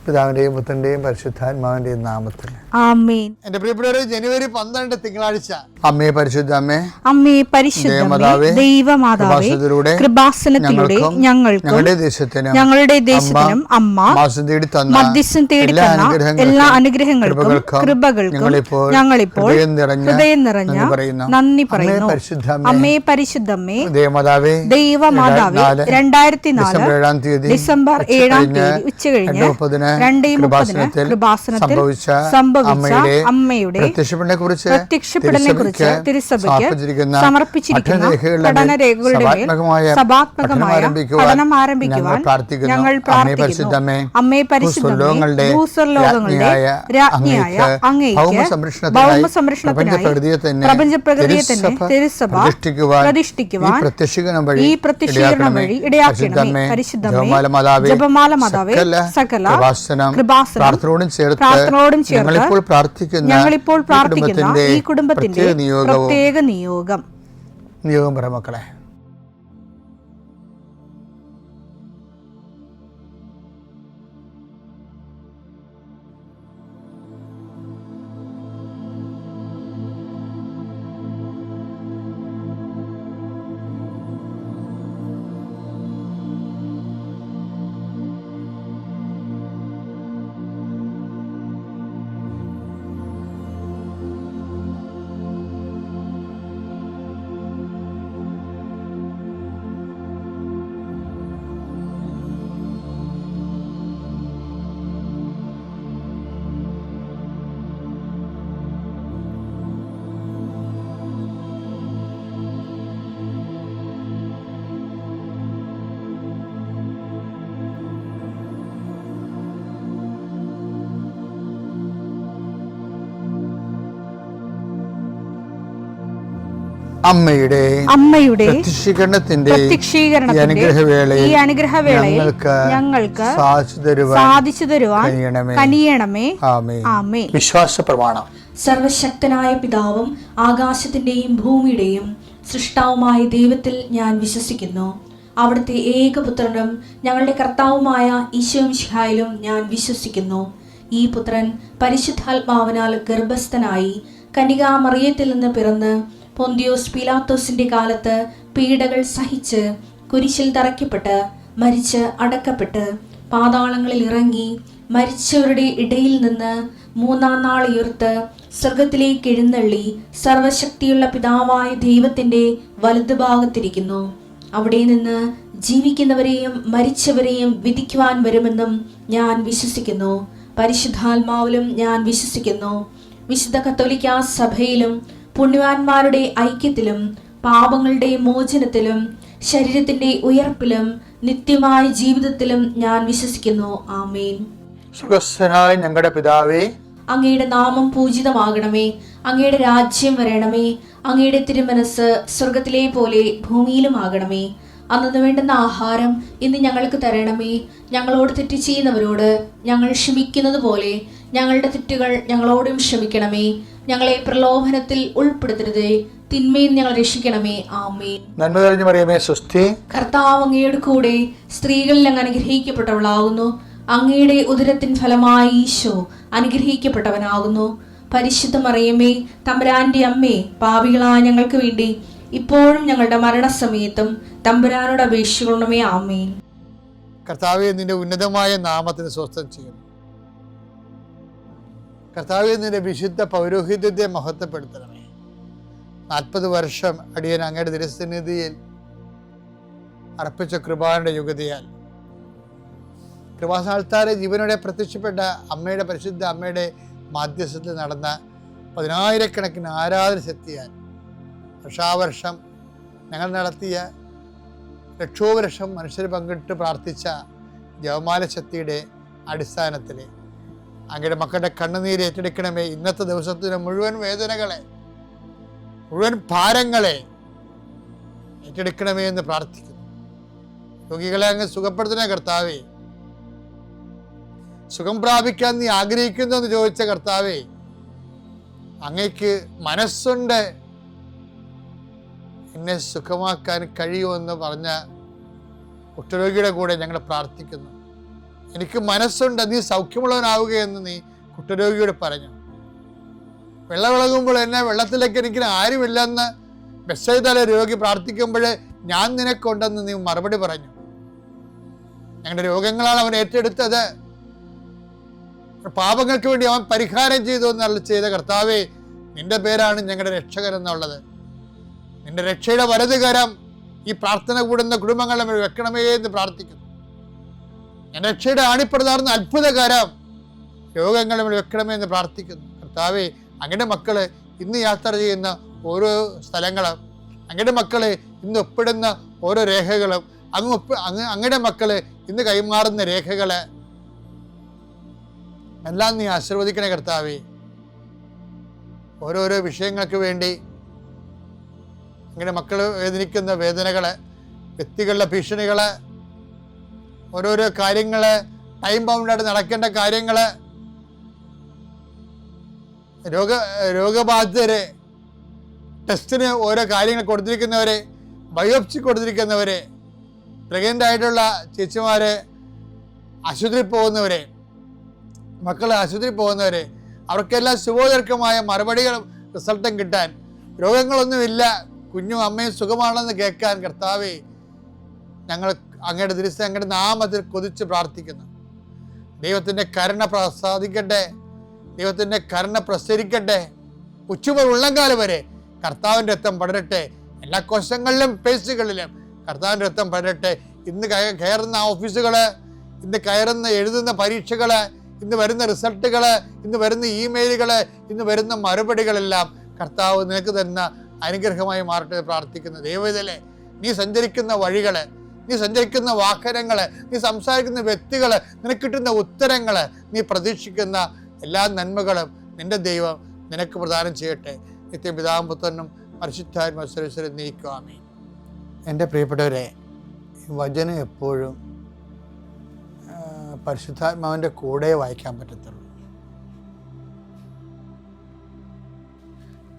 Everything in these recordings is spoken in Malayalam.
പിതാവിന്റെയും പുത്രന്റെയും പരിശുദ്ധാത്മാവിന്റെയും നാമത്തിൽ ആമേൻ. എന്റെ പ്രിയപ്പെട്ടവരെ, ജനുവരി 12 തിങ്കളാഴ്ച. അമ്മേ പരിശുദ്ധ അമ്മേ, അമ്മേ പരിശുദ്ധ ദൈവമാതാവേ, കൃപാസനത്തിലൂടെ ഞങ്ങളുടെ ദേശത്തിനും അമ്മ മധ്യസ്ഥം തേടി തന്ന എല്ലാ അനുഗ്രഹങ്ങൾക്കും കൃപകൾക്കും ഞങ്ങളിപ്പോൾ ഹൃദയം നിറഞ്ഞ നന്ദി പറയുന്നു. അമ്മേ പരിശുദ്ധമ്മേ, ദൈവമാതാവേ, 2004 ഡിസംബർ 7 ഉച്ചകഴിഞ്ഞ് 2:30 കൃപാസനത്തിൽ സംഭവിച്ച അമ്മയുടെ പ്രത്യക്ഷപ്പെടലിനെ കുറിച്ച് തിരുസഭയ്ക്ക് സമർപ്പിച്ചിരിക്കുന്ന പഠനരേഖകളുടെ മേൽ സഭാത്മകമായ പഠനം ആരംഭിക്കുവാൻ ഞങ്ങൾ പ്രാർത്ഥിക്കുന്നു. അമ്മേ പരിശുദ്ധമേ, ഭൂസ്വർലോകങ്ങളുടെ രാജ്ഞിയായ അങ്ങേയ്ക്ക് ഭൗമസംരക്ഷണത്തിനായി പ്രപഞ്ചപ്രകൃതിയെ തന്നെ തിരുസഭ പ്രതിഷ്ഠിക്കുവാൻ ഈ പ്രത്യക്ഷീകരണം വഴി ഇടയാക്കണമേ. പരിശുദ്ധമേ, ജപമാല മാതാവേ, സകല പ്രാർത്ഥനയോടും ചേർത്ത് ഞങ്ങളിപ്പോൾ പ്രാർത്ഥിക്കുന്ന ഈ കുടുംബത്തിന്റെ പ്രത്യേക നിയോഗം പറ മക്കളെ. അമ്മയുടെ പ്രത്യക്ഷീകരണത്തിന്റെ ഈ അനുഗ്രഹവേളയിൽ ഞങ്ങൾക്ക് സാധിച്ചു തരുവാൻ കനിയണമേ. ആമേൻ. വിശ്വാസ പ്രമാണം. സർവശക്തനായ പിതാവും ആകാശത്തിന്റെയും ഭൂമിയുടെയും സൃഷ്ടാവുമായ ദൈവത്തിൽ ഞാൻ വിശ്വസിക്കുന്നു. അവിടുത്തെ ഏകപുത്രനും ഞങ്ങളുടെ കർത്താവുമായ ഈശോമിശിഹായിലും ഞാൻ വിശ്വസിക്കുന്നു. ഈ പുത്രൻ പരിശുദ്ധാത്മാവിനാൽ ഗർഭസ്ഥനായി കന്യകാമറിയത്തിൽ നിന്ന് പിറന്ന് പൊന്തിയോസ് പീലാത്തോസിന്റെ കാലത്ത് പീഡകൾ സഹിച്ച് കുരിശിൽ തറയ്ക്കപ്പെട്ട് മരിച്ച് അടക്കപ്പെട്ട് പാതാളങ്ങളിൽ ഇറങ്ങി മരിച്ചവരുടെ ഇടയിൽ നിന്ന് 3-ാം നാൾ ഉയർത്ത് സ്വർഗത്തിലേക്ക് എഴുന്നള്ളി സർവശക്തിയുള്ള പിതാവായ ദൈവത്തിന്റെ വലതുഭാഗത്തിരിക്കുന്നു. അവിടെ നിന്ന് ജീവിക്കുന്നവരെയും മരിച്ചവരെയും വിധിക്കുവാൻ വരുമെന്നും ഞാൻ വിശ്വസിക്കുന്നു. പരിശുദ്ധാത്മാവിലും ഞാൻ വിശ്വസിക്കുന്നു. വിശുദ്ധ കത്തോലിക്കാ സഭയിലും പുണ്യവാന്മാരുടെ ഐക്യത്തിലും പാപങ്ങളുടെ മോചനത്തിലും ശരീരത്തിന്റെ ഉയർപ്പിലും നിത്യമായ ജീവിതത്തിലും ഞാൻ വിശ്വസിക്കുന്നു. ആമേൻ. സ്വർഗ്ഗസ്ഥനായ ഞങ്ങളുടെ പിതാവേ, അങ്ങയുടെ നാമം പൂജിതമാകണമേ. അങ്ങയുടെ രാജ്യം വരണമേ. അങ്ങയുടെ തിരുമനസ് സ്വർഗത്തിലെ പോലെ ഭൂമിയിലും ആകണമേ. അന്നു വേണ്ടുന്ന ആഹാരം ഇന്ന് ഞങ്ങൾക്ക് തരണമേ. ഞങ്ങളോട് തെറ്റ് ചെയ്യുന്നവരോട് ഞങ്ങൾ ക്ഷമിക്കുന്നത് പോലെ ഞങ്ങളുടെ തെറ്റുകൾ ഞങ്ങളോടും ക്ഷമിക്കണമേ. ഞങ്ങളെ പ്രലോഭനത്തിൽ ഉൾപ്പെടുത്തരുതേ, തിന്മയിൽ ഞങ്ങൾ രക്ഷിക്കണമേ. ആമേൻ. നന്മ നിറഞ്ഞ മറിയമേ, സ്വസ്തി. കർത്താവ് അങ്ങയുടെ കൂടെ സ്ത്രീകളിൽ അങ്ങ് അനുഗ്രഹിക്കപ്പെട്ടവളാകുന്നു. അങ്ങയുടെ ഉദരത്തിൻ ഫലമായി ഈശോ അനുഗ്രഹിക്കപ്പെട്ടവനാകുന്നു. പരിശുദ്ധ മറിയമേ, തമ്പുരാന്റെ അമ്മേ, പാപികളായ ഞങ്ങൾക്ക് വേണ്ടി ഇപ്പോഴും ഞങ്ങളുടെ മരണസമയത്തും തമ്പുരാനോട് അപേക്ഷിക്കണമേ. ആമേൻ. കർത്താവേ, നിന്റെ ഉന്നതമായ നാമത്തിന് സ്വസ്ഥം ചെയ്യുന്നു. കർത്താവേ, നിന്റെ വിശുദ്ധ പൗരോഹിത്യത്തെ മഹത്വപ്പെടുത്തണമേ. 40 വർഷം അടിയൻ അങ്ങയുടെ തിരുസന്നിധിയിൽ അർപ്പിച്ച കൃപാന്റെ യുഗതിയാൽ കൃപാസ്ഥാനത്താരെ ജീവനോടെ പ്രത്യക്ഷപ്പെട്ട അമ്മയുടെ പരിശുദ്ധ അമ്മയുടെ മാധ്യസ്ഥത്തിൽ നടന്ന 10,000-കണക്കിന് ആരാധന ശക്തിയാൽ വർഷാവർഷം ഞങ്ങൾ നടത്തിയ ലക്ഷോപലക്ഷം മനുഷ്യർ പങ്കിട്ട് പ്രാർത്ഥിച്ച ജപമാല ശക്തിയുടെ അടിസ്ഥാനത്തിൽ അങ്ങയുടെ മക്കളുടെ കണ്ണുനീര് ഏറ്റെടുക്കണമേ. ഇന്നത്തെ ദിവസത്തിന് മുഴുവൻ വേദനകളെ, മുഴുവൻ ഭാരങ്ങളെ ഏറ്റെടുക്കണമേ എന്ന് പ്രാർത്ഥിക്കുന്നു. രോഗികളെ അങ്ങ് സുഖപ്പെടുത്തുന്ന കർത്താവേ, സുഖം പ്രാപിക്കാൻ നീ ആഗ്രഹിക്കുന്നു എന്ന് ചോദിച്ച കർത്താവേ, അങ്ങയ്ക്ക് മനസ്സുണ്ട് എന്നെ സുഖമാക്കാൻ കഴിയുമെന്ന് പറഞ്ഞ കുഷ്ഠരോഗിയുടെ കൂടെ ഞങ്ങൾ പ്രാർത്ഥിക്കുന്നു. എനിക്ക് മനസ്സുണ്ട്, നീ സൗഖ്യമുള്ളവനാവുകയെന്ന് നീ കുഷ്ഠരോഗിയോട് പറഞ്ഞു. വെള്ളമിളകുമ്പോൾ എന്നെ വെള്ളത്തിലേക്ക് എനിക്ക് ആരുമില്ലെന്ന് ബെത്സയിദയിലെ രോഗി പ്രാർത്ഥിക്കുമ്പോൾ ഞാൻ നിനക്കുണ്ടെന്ന് നീ മറുപടി പറഞ്ഞു. ഞങ്ങളുടെ രോഗങ്ങളാണ് അവൻ ഏറ്റെടുത്തത്, പാപങ്ങൾക്ക് വേണ്ടി അവൻ പരിഹാരം ചെയ്തു എന്നുള്ള ചെയ്ത കർത്താവേ, നിന്റെ പേരാണ് ഞങ്ങളുടെ രക്ഷകൻ എന്നുള്ളത്. നിന്റെ രക്ഷയുടെ വലതുകരം ഈ പ്രാർത്ഥന കൂടുന്ന കുടുംബങ്ങളെ മേൽ വെക്കണമേ എന്ന് പ്രാർത്ഥിക്കുന്നു. എൻ്റെ രക്ഷയുടെ ആണിപ്രതാർന്ന അത്ഭുതകരം രോഗങ്ങളെ മേൽ വെക്കണമേ എന്ന് പ്രാർത്ഥിക്കുന്നു. കർത്താവേ, അങ്ങയുടെ മക്കള് ഇന്ന് യാത്ര ചെയ്യുന്ന ഓരോ സ്ഥലങ്ങളും, അങ്ങയുടെ മക്കള് ഇന്ന് ഒപ്പിടുന്ന ഓരോ രേഖകളും, അങ്ങയുടെ മക്കള് ഇന്ന് കൈമാറുന്ന രേഖകള് എല്ലാം നീ ആശീർവദിക്കണേ കർത്താവേ. ഓരോരോ വിഷയങ്ങൾക്ക് വേണ്ടി അങ്ങയുടെ മക്കൾ വേദനിക്കുന്ന വേദനകള്, വ്യക്തികളുടെ ഭീഷണികള്, ഓരോരോ കാര്യങ്ങള്, ടൈം ബൗണ്ടായിട്ട് നടക്കേണ്ട കാര്യങ്ങള്, രോഗബാധിതരെ, ടെസ്റ്റിന് ഓരോ കാര്യങ്ങൾ കൊടുത്തിരിക്കുന്നവരെ, ബയോപ്സി കൊടുത്തിരിക്കുന്നവരെ, പ്രഗ്നൻ്റ് ആയിട്ടുള്ള ചേച്ചിമാരെ, ആശുപത്രിയിൽ പോകുന്നവരെ, മക്കൾ ആശുപത്രിയിൽ പോകുന്നവരെ, അവർക്കെല്ലാം ശുഭോദർക്കമായ മറുപടികളും റിസൾട്ടും കിട്ടാൻ, രോഗങ്ങളൊന്നുമില്ല, കുഞ്ഞും അമ്മയും സുഖമാണെന്ന് കേൾക്കാൻ കർത്താവേ, ഞങ്ങൾ അങ്ങയുടെ ദിവസം അങ്ങയുടെ നാമത്തിൽ കൊതിച്ച് പ്രാർത്ഥിക്കുന്നു. ദൈവത്തിൻ്റെ കരുണ പ്രസാദിക്കട്ടെ, ദൈവത്തിൻ്റെ കരുണ പ്രസരിക്കട്ടെ. ഉച്ചമുതൽ ഉള്ളംകാലം വരെ കർത്താവിൻ്റെ രക്തം പടരട്ടെ. എല്ലാ കോശങ്ങളിലും പേശികളിലും കർത്താവിൻ്റെ രക്തം പടരട്ടെ. ഇന്ന് കയറുന്ന ഓഫീസുകൾ, ഇന്ന് കയറുന്ന എഴുതുന്ന പരീക്ഷകൾ, ഇന്ന് വരുന്ന റിസൾട്ടുകൾ, ഇന്ന് വരുന്ന ഇമെയിലുകൾ, ഇന്ന് വരുന്ന മറുപടികളെല്ലാം കർത്താവ് നിനക്ക് തരുന്ന അനുഗ്രഹമായി മാറട്ടെ പ്രാർത്ഥിക്കുന്ന ദൈവത്തിലെ നീ സഞ്ചരിക്കുന്ന വഴികൾ, നീ സഞ്ചരിക്കുന്ന വാഹനങ്ങൾ, നീ സംസാരിക്കുന്ന വ്യക്തികൾ, നിനക്ക് കിട്ടുന്ന ഉത്തരങ്ങൾ, നീ പ്രതീക്ഷിക്കുന്ന എല്ലാ നന്മകളും നിന്റെ ദൈവം നിനക്ക് പ്രദാനം ചെയ്യട്ടെ. നിത്യപിതാവും പുത്രനും പരിശുദ്ധാത്മാവും സർവ്വസ്വരും നീക്കുക. ആമേൻ. എൻ്റെ പ്രിയപ്പെട്ടവരെ, വചനം എപ്പോഴും പരിശുദ്ധാത്മാവിൻ്റെ കൂടെ വായിക്കാൻ പറ്റത്തുള്ളൂ.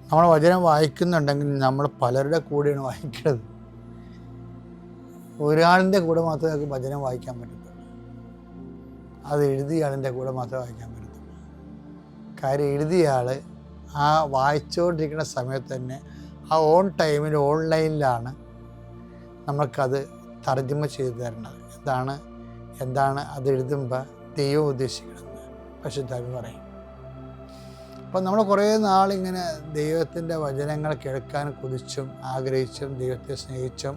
നമ്മൾ വചനം വായിക്കുന്നുണ്ടെങ്കിൽ നമ്മൾ പലരുടെ കൂടെയാണ് വായിക്കുന്നത്. ഒരാളിൻ്റെ കൂടെ മാത്രമേ നമുക്ക് വചനം വായിക്കാൻ പറ്റത്തുള്ളൂ. അത് എഴുതിയ ആളിൻ്റെ കൂടെ മാത്രമേ വായിക്കാൻ പറ്റത്തുള്ളൂ. കാര്യം എഴുതിയ ആൾ ആ വായിച്ചുകൊണ്ടിരിക്കുന്ന സമയത്ത് തന്നെ ആ ഓൺ ടൈമിൽ ഓൺലൈനിലാണ് നമ്മൾക്കത് തർജ്ജമ ചെയ്തു തരുന്നത്. എന്താണ് അത് എഴുതുമ്പോൾ ദൈവം ഉദ്ദേശിക്കണമെന്ന് പരിശുദ്ധാത്മാവ് പറയും. അപ്പം നമ്മൾ കുറേ നാളിങ്ങനെ ദൈവത്തിൻ്റെ വചനങ്ങൾ കേൾക്കാൻ കൊതിച്ചും ആഗ്രഹിച്ചും ദൈവത്തെ സ്നേഹിച്ചും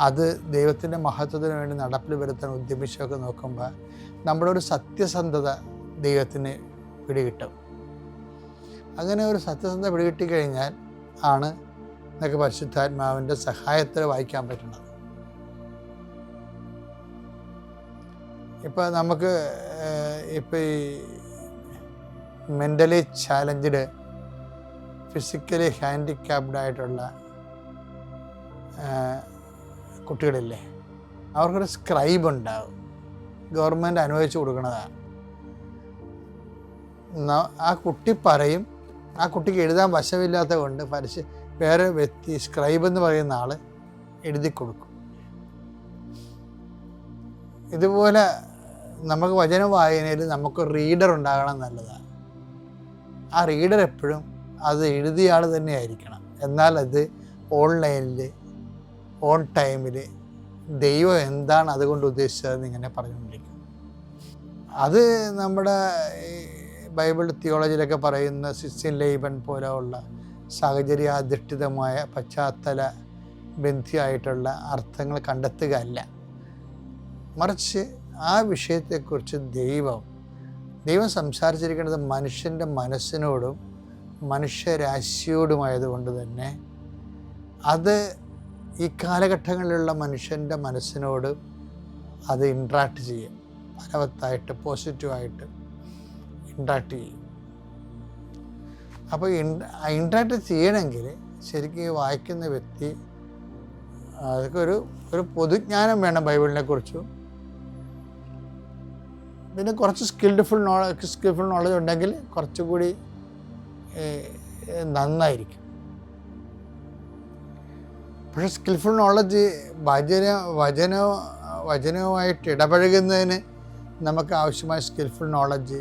അത് ദൈവത്തിൻ്റെ മഹത്വത്തിന് വേണ്ടി നടപ്പിൽ വരുത്താൻ ഉദ്യമിച്ചൊക്കെ നോക്കുമ്പോൾ നമ്മുടെ ഒരു സത്യസന്ധത ദൈവത്തിന് പിടികിട്ടും. അങ്ങനെ ഒരു സത്യസന്ധത പിടികിട്ടിക്കഴിഞ്ഞാൽ ആണ് നമുക്ക് പരിശുദ്ധാത്മാവിൻ്റെ സഹായത്തിൽ വായിക്കാൻ പറ്റുന്നത്. ഇപ്പം നമുക്ക് ഇപ്പം ഈ മെൻ്റലി ചാലഞ്ച്ഡ്, ഫിസിക്കലി ഹാൻഡിക്യാപ്ഡ് ആയിട്ടുള്ള കുട്ടികളില്ലേ, അവർക്കൊരു സ്ക്രൈബ് ഉണ്ടാവും, ഗവൺമെൻറ് അനുവദിച്ചു കൊടുക്കുന്നതാണ്. ആ കുട്ടി പറയും, ആ കുട്ടിക്ക് എഴുതാൻ വശമില്ലാത്ത കൊണ്ട് വേറെ വ്യക്തി സ്ക്രൈബ് എന്ന് പറയുന്ന ആൾ എഴുതി കൊടുക്കും. ഇതുപോലെ നമുക്ക് വചന വായനയിൽ നമുക്ക് റീഡർ ഉണ്ടാകണം നല്ലതാണ്. ആ റീഡർ എപ്പോഴും അത് എഴുതിയ ആൾ തന്നെ ആയിരിക്കണം. എന്നാൽ അത് ഓൺലൈനിൽ ഓൺ ടൈമിൽ ദൈവം എന്താണ് അതുകൊണ്ട് ഉദ്ദേശിച്ചതെന്ന് ഇങ്ങനെ പറഞ്ഞുകൊണ്ടിരിക്കും. അത് നമ്മുടെ ബൈബിൾ തിയോളജിയിലൊക്കെ പറയുന്ന സിസിൻ ലൈബൻ പോലെയുള്ള സാഹചര്യാധിഷ്ഠിതമായ പശ്ചാത്തല ബന്ധിയായിട്ടുള്ള അർത്ഥങ്ങൾ കണ്ടെത്തുക അല്ല, മറിച്ച് ആ വിഷയത്തെക്കുറിച്ച് ദൈവം സംസാരിച്ചിരിക്കുന്നത് മനുഷ്യൻ്റെ മനസ്സിനോടും മനുഷ്യരാശിയോടുമായതുകൊണ്ട് തന്നെ അത് ഈ കാലഘട്ടങ്ങളിലുള്ള മനുഷ്യൻ്റെ മനസ്സിനോട് അത് ഇൻട്രാക്ട് ചെയ്യും, ഫലവത്തായിട്ട് പോസിറ്റീവായിട്ട് ഇൻട്രാക്ട് ചെയ്യും. അപ്പോൾ ഇൻട്രാക്ട് ചെയ്യണമെങ്കിൽ ശരിക്കും വായിക്കുന്ന വ്യക്തി അതൊക്കെ ഒരു പൊതുജ്ഞാനം വേണം ബൈബിളിനെ കുറിച്ചും. പിന്നെ കുറച്ച് സ്കിൽഫുൾ നോളജ് ഉണ്ടെങ്കിൽ കുറച്ചുകൂടി നന്നായിരിക്കും. പക്ഷേ സ്കിൽഫുൾ നോളജ് വചനവുമായിട്ട് ഇടപഴകുന്നതിന് നമുക്ക് ആവശ്യമായ സ്കിൽഫുൾ നോളജ്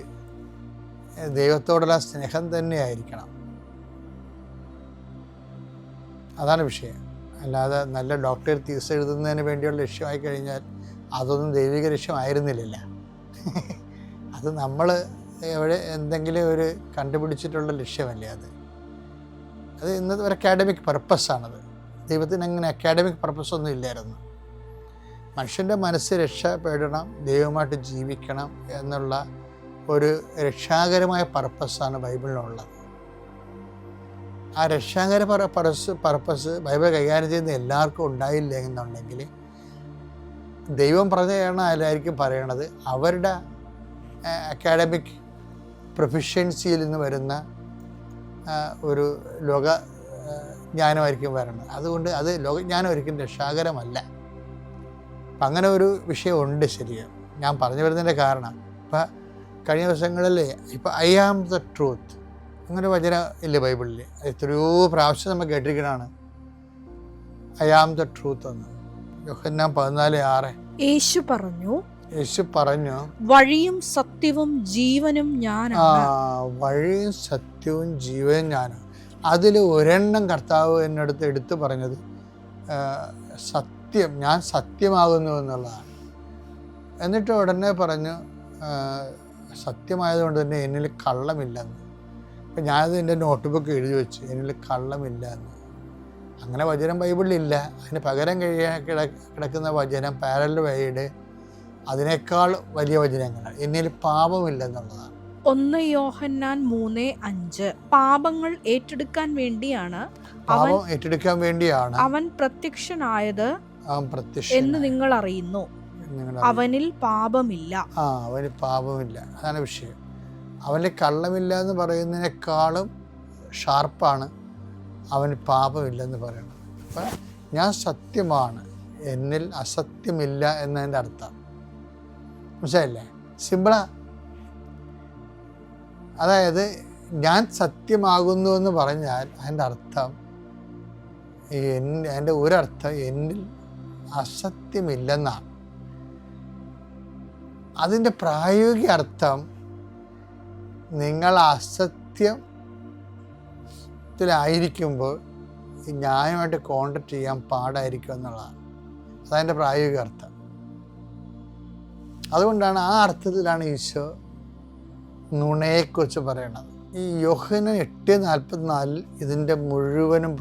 ദൈവത്തോടുള്ള സ്നേഹം തന്നെയായിരിക്കണം. അതാണ് വിഷയം. അല്ലാതെ നല്ല ഡോക്ടറേറ്റ് തീസിസ് എഴുതുന്നതിന് വേണ്ടിയുള്ള ലക്ഷ്യമായി കഴിഞ്ഞാൽ അതൊന്നും ദൈവിക ലക്ഷ്യമായിരുന്നില്ല. അത് നമ്മൾ എവിടെ എന്തെങ്കിലും ഒരു കണ്ടുപിടിച്ചിട്ടുള്ള ലക്ഷ്യമല്ലേ അത് ഇന്നത്തെ ഒരു അക്കാഡമിക് പർപ്പസാണത്. ദൈവത്തിന് അങ്ങനെ അക്കാഡമിക് പർപ്പസൊന്നും ഇല്ലായിരുന്നു. മനുഷ്യൻ്റെ മനസ്സ് രക്ഷപ്പെടണം, ദൈവമായിട്ട് ജീവിക്കണം എന്നുള്ള ഒരു രക്ഷാകരമായ പർപ്പസാണ് ബൈബിളിലുള്ളത്. ആ രക്ഷാകര പർപ്പസ് ബൈബിൾ കൈകാര്യം ചെയ്യുന്ന എല്ലാവർക്കും ഉണ്ടായില്ല എന്നുണ്ടെങ്കിൽ ദൈവം പറഞ്ഞതാണ് അതിലായിരിക്കും പറയണത്. അവരുടെ അക്കാഡമിക് പ്രൊഫിഷ്യൻസിയിൽ നിന്ന് വരുന്ന ഒരു ലോക ജ്ഞാനമായിരിക്കും വരണം. അതുകൊണ്ട് അത് ലോകജ്ഞാനം ഒരിക്കലും രക്ഷാകരമല്ല. അപ്പം അങ്ങനെ ഒരു വിഷയമുണ്ട്. ശരിയാണ്. ഞാൻ പറഞ്ഞു വരുന്നതിൻ്റെ കാരണം ഇപ്പം കഴിഞ്ഞ ദിവസങ്ങളിൽ ഇപ്പം ഐ ആം ദ ട്രൂത്ത് അങ്ങനെ വചനം ഇല്ലേ ബൈബിളിൽ? എത്രയോ പ്രാവശ്യം നമ്മൾ കേട്ടിരിക്കണതാണ് ഐ ആം ദ ട്രൂത്ത് എന്ന്. യോഹന്നാൻ 14:6 യേശു പറഞ്ഞു വഴിയും സത്യവും ജീവനും ഞാനാണ്. വഴിയും സത്യവും ജീവനും ഞാനാണ്. അതിൽ ഒരെണ്ണം കർത്താവ് എന്നടുത്ത് എടുത്തു പറഞ്ഞത് സത്യം, ഞാൻ സത്യമാകുന്നു എന്നുള്ളതാണ്. എന്നിട്ട് ഉടനെ പറഞ്ഞു സത്യമായതുകൊണ്ട് തന്നെ എന്നിൽ കള്ളമില്ലെന്ന്. അപ്പം ഞാനത് എൻ്റെ നോട്ട് ബുക്ക് എഴുതി വെച്ചു, എന്നിൽ കള്ളമില്ല എന്ന്. അങ്ങനെ വചനം ബൈബിളിലില്ല. അതിന് പകരം കിടക്കുന്ന വചനം പാരലൽ വഴിയുടെ അതിനേക്കാൾ വലിയ വചനങ്ങളാണ്. എന്നിൽ പാപമില്ലെന്നുള്ളതാണ്. 1 യോഹന്നാൻ 3:5 പാപങ്ങൾ ഏറ്റെടുക്കാൻ വേണ്ടിയാണ് അവൻ പ്രത്യക്ഷനായത് എന്ന് നിങ്ങൾ അറിയുന്നു. അവനിൽ പാപമില്ല. അവന് പാപമില്ല. അതാണ് വിഷയം. അവന് കള്ളമില്ല എന്ന് പറയുന്നതിനേക്കാളും ഷാർപ്പാണ് അവന് പാപമില്ലെന്ന് പറയുന്നത്. അപ്പം ഞാൻ സത്യമാണ്, എന്നിൽ അസത്യമില്ല എന്നതിൻ്റെ അർത്ഥം മനസ്സിലായില്ലേ? സിമ്പിളാ. അതായത് ഞാൻ സത്യമാകുന്നു എന്ന് പറഞ്ഞാൽ അതിൻ്റെ അർത്ഥം അതിൻ്റെ ഒരർത്ഥം എന്നിൽ അസത്യമില്ലെന്നാണ്. അതിൻ്റെ പ്രായോഗിക അർത്ഥം നിങ്ങൾ അസത്യത്തിലായിരിക്കുമ്പോൾ ന്യായമായിട്ട് കോണ്ടാക്ട് ചെയ്യാൻ പാടായിരിക്കും എന്നുള്ളതാണ്. അതതിൻ്റെ പ്രായോഗിക അർത്ഥം. അതുകൊണ്ടാണ് ആ അർത്ഥത്തിലാണ് ഈശോ നുണയെക്കുറിച്ച് പറയണത്. ഈ യോഹന്നാൻ 8:44 ഇതിൻ്റെ മുഴുവനും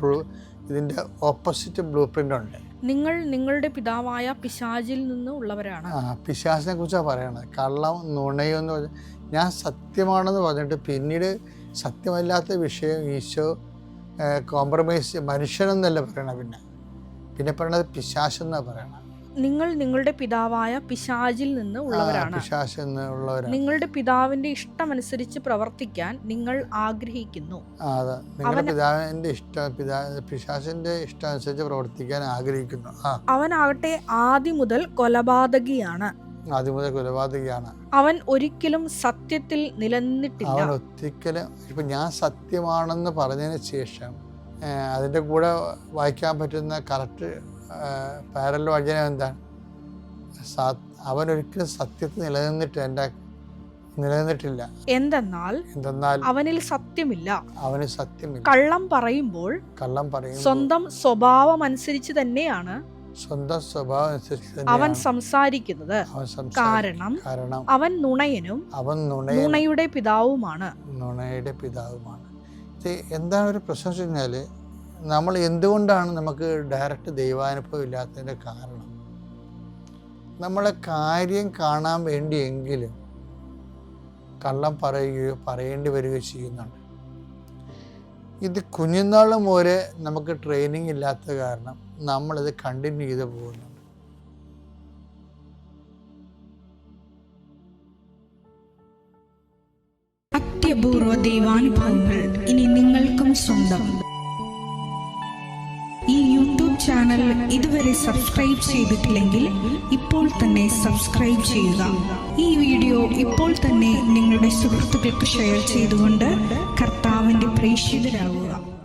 ഇതിൻ്റെ ഓപ്പോസിറ്റ് ബ്ലൂ പ്രിൻ്റ് ഉണ്ട്. നിങ്ങൾ നിങ്ങളുടെ പിതാവായ പിശാചിൽ നിന്ന് ഉള്ളവരാണ്. പിശാചിനെ കുറിച്ചാണ് പറയണത്. കള്ളം, നുണയും എന്ന് പറഞ്ഞാൽ ഞാൻ സത്യമാണെന്ന് പറഞ്ഞിട്ട് പിന്നീട് സത്യമല്ലാത്ത വിഷയം ഈശോ കോംപ്രമൈസ് മനുഷ്യനെന്നല്ല പറയണത്. പിന്നെ പറയണത് പിശാചെന്നാണ് പറയണത്. നിങ്ങൾ നിങ്ങളുടെ പിതാവായ പിശാചിൽ നിന്ന് ഉള്ളവരാണ്. നിങ്ങളുടെ പിതാവിന്റെ ഇഷ്ടമനുസരിച്ച് പ്രവർത്തിക്കാൻ നിങ്ങൾ ആഗ്രഹിക്കുന്നു. പിശാചിന്റെ ഇഷ്ടമനുസരിച്ച് പ്രവർത്തിക്കാൻ ആഗ്രഹിക്കുന്നു. അവനാകട്ടെ ആദ്യം മുതൽ കൊലപാതകിയാണ്. അവൻ ഒരിക്കലും സത്യത്തിൽ നിലനിന്നിട്ടില്ല. ഇപ്പൊ ഞാൻ സത്യമാണെന്ന് പറഞ്ഞതിന് ശേഷം അതിന്റെ കൂടെ വായിക്കാൻ പറ്റുന്ന കറക്റ്റ് പാരലൽ വചനം എന്താണ്? അവനൊരിക്കലും സത്യത്തിൽ നിലനിന്നിട്ടില്ല. എന്തെന്നാൽ അവനിൽ സത്യമില്ല. കള്ളം പറയുമ്പോൾ സ്വന്തം സ്വഭാവം അനുസരിച്ച് തന്നെയാണ് അവൻ സംസാരിക്കുന്നത്. കാരണം അവൻ നുണയനും നുണയുടെ പിതാവുമാണ്. എന്താണ് ഒരു പ്രശ്നം വെച്ച് കഴിഞ്ഞാല് നമ്മൾ എന്തുകൊണ്ടാണ് നമുക്ക് ഡയറക്റ്റ് ദൈവാനുഭവം ഇല്ലാത്തതിൻ്റെ കാരണം നമ്മളെ കാര്യം കാണാൻ വേണ്ടിയെങ്കിലും കള്ളം പറയുകയോ പറയേണ്ടി വരികയോ ചെയ്യുന്നുണ്ട്. ഇത് കുഞ്ഞുനാൾ മുതലേ നമുക്ക് ട്രെയിനിങ് ഇല്ലാത്ത കാരണം നമ്മളിത് കണ്ടിന്യൂ ചെയ്ത് പോകുന്നുണ്ട്. അത്യപൂർവ ദൈവാനുഭവങ്ങൾ ഇനി നിങ്ങൾക്കും സ്വന്തം. ഈ യൂട്യൂബ് ചാനൽ ഇതുവരെ സബ്സ്ക്രൈബ് ചെയ്തിട്ടില്ലെങ്കിൽ ഇപ്പോൾ തന്നെ സബ്സ്ക്രൈബ് ചെയ്യുക. ഈ വീഡിയോ ഇപ്പോൾ തന്നെ നിങ്ങളുടെ സുഹൃത്തുക്കൾക്ക് ഷെയർ ചെയ്തുകൊണ്ട് കർത്താവിൻ്റെ പ്രേക്ഷിതരാകുക.